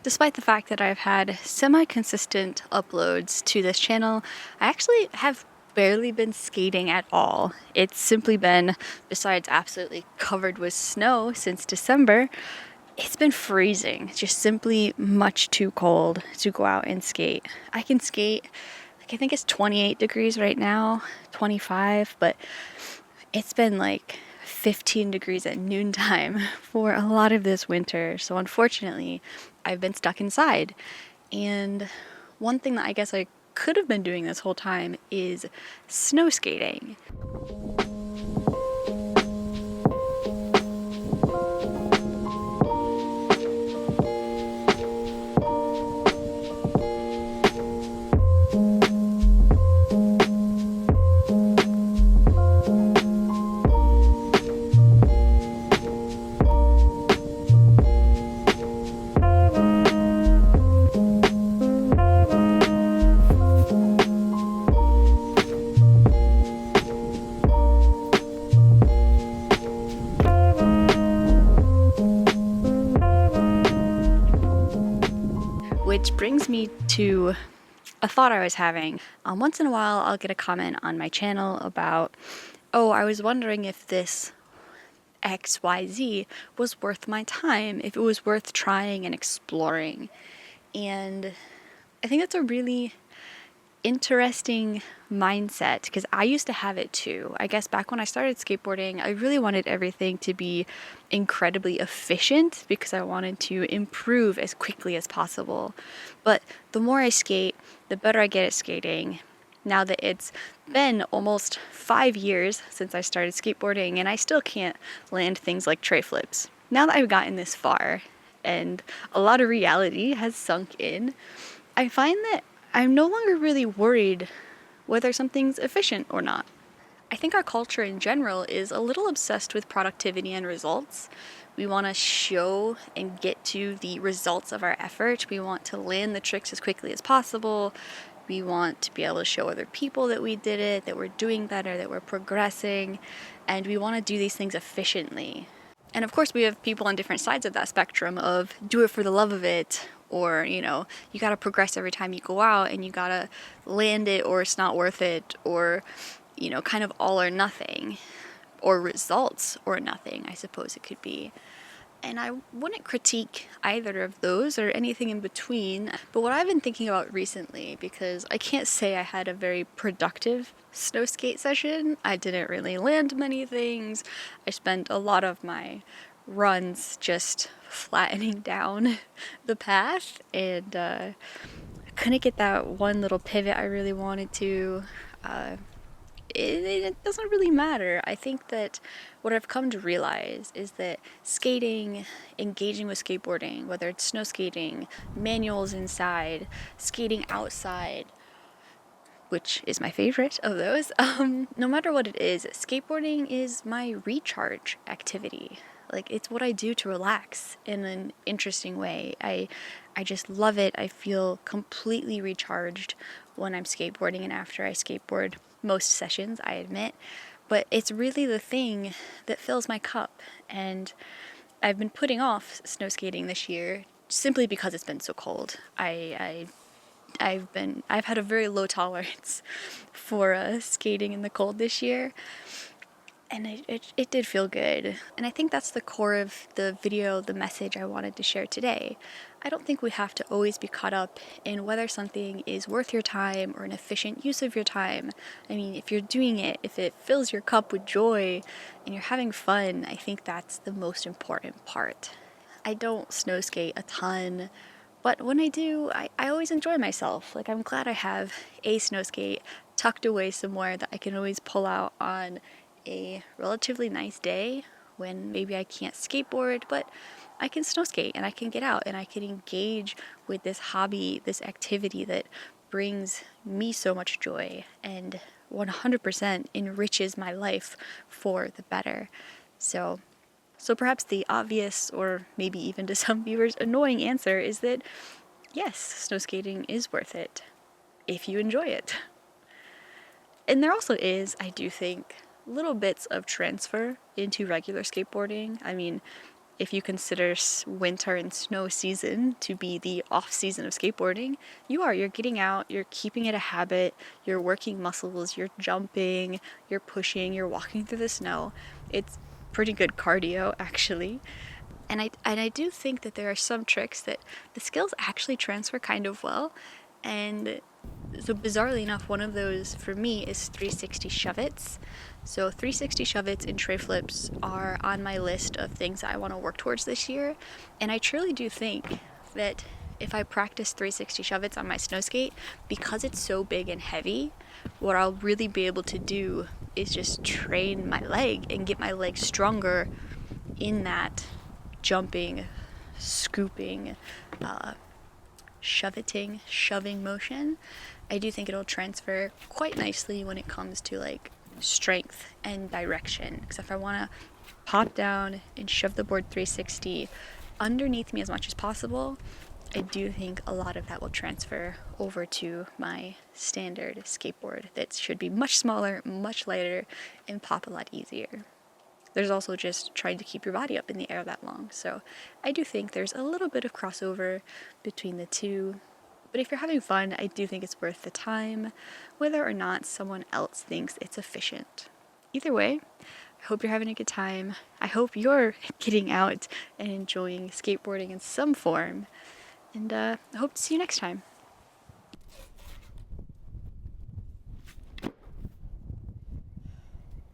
Despite the fact that I've had semi-consistent uploads to this channel, I actually have barely been skating at all. It's simply been, besides absolutely covered with snow since December, it's been freezing. It's just simply much too cold to go out and skate. I can skate, like I think it's 28 degrees right now, 25, but it's been like 15 degrees at noontime for a lot of this winter. So unfortunately, I've been stuck inside. And one thing that I guess I could have been doing this whole time is snow skating. Which brings me to a thought I was having. Once in a while, I'll get a comment on my channel about, oh, I was wondering if this XYZ was worth my time, if it was worth trying and exploring. And I think that's a really interesting mindset because I used to have it too. I guess back when I started skateboarding, I really wanted everything to be incredibly efficient because I wanted to improve as quickly as possible. But the more I skate, the better I get at skating. Now that it's been almost 5 years since I started skateboarding and I still can't land things like tray flips. Now that I've gotten this far and a lot of reality has sunk in, I find that I'm no longer really worried whether something's efficient or not. I think our culture in general is a little obsessed with productivity and results. We want to show and get to the results of our effort. We want to land the tricks as quickly as possible. We want to be able to show other people that we did it, that we're doing better, that we're progressing, and we want to do these things efficiently. And of course, we have people on different sides of that spectrum of do it for the love of it, or, you gotta progress every time you go out and you gotta land it or it's not worth it, or, kind of all or nothing, or results or nothing, I suppose it could be. And I wouldn't critique either of those or anything in between. But what I've been thinking about recently, because I can't say I had a very productive snow skate session, I didn't really land many things. I spent a lot of my runs just flattening down the path, and I couldn't get that one little pivot I really wanted to. It doesn't really matter. I think that what I've come to realize is that skating, engaging with skateboarding, whether it's snow skating, manuals inside, skating outside, which is my favorite of those, no matter what it is, skateboarding is my recharge activity. Like, it's what I do to relax in an interesting way. I just love it. I feel completely recharged when I'm skateboarding and after I skateboard. Most sessions, I admit, but it's really the thing that fills my cup. And I've been putting off snow skating this year simply because it's been so cold. I've had a very low tolerance for skating in the cold this year, and it did feel good. And I think that's the core of the video, the message I wanted to share today. I don't think we have to always be caught up in whether something is worth your time or an efficient use of your time. I mean, if you're doing it, if it fills your cup with joy and you're having fun, I think that's the most important part. I don't snow skate a ton, but when I do, I always enjoy myself. Like, I'm glad I have a snow skate tucked away somewhere that I can always pull out on a relatively nice day when maybe I can't skateboard, but I can snow skate and I can get out and I can engage with this hobby, this activity that brings me so much joy and 100% enriches my life for the better. So perhaps the obvious, or maybe even to some viewers annoying answer, is that yes, snow skating is worth it if you enjoy it. And there also is, I do think, little bits of transfer into regular skateboarding. I mean, if you consider winter and snow season to be the off season of skateboarding, you're getting out, you're keeping it a habit, you're working muscles, you're jumping, you're pushing, you're walking through the snow. It's pretty good cardio, actually. And I do think that there are some tricks that the skills actually transfer kind of well. And so bizarrely enough, one of those for me is 360 shove-its. So 360 shove-its and tray flips are on my list of things that I want to work towards this year. And I truly do think that if I practice 360 shove-its on my snow skate, because it's so big and heavy, what I'll really be able to do is just train my leg and get my leg stronger in that jumping, scooping, shoving motion. I do think it'll transfer quite nicely when it comes to like strength and direction. Because if I want to pop down and shove the board 360 underneath me as much as possible, I do think a lot of that will transfer over to my standard skateboard that should be much smaller, much lighter, and pop a lot easier. There's also just trying to keep your body up in the air that long. So I do think there's a little bit of crossover between the two. But if you're having fun, I do think it's worth the time, whether or not someone else thinks it's efficient. Either way, I hope you're having a good time. I hope you're getting out and enjoying skateboarding in some form. And I hope to see you next time.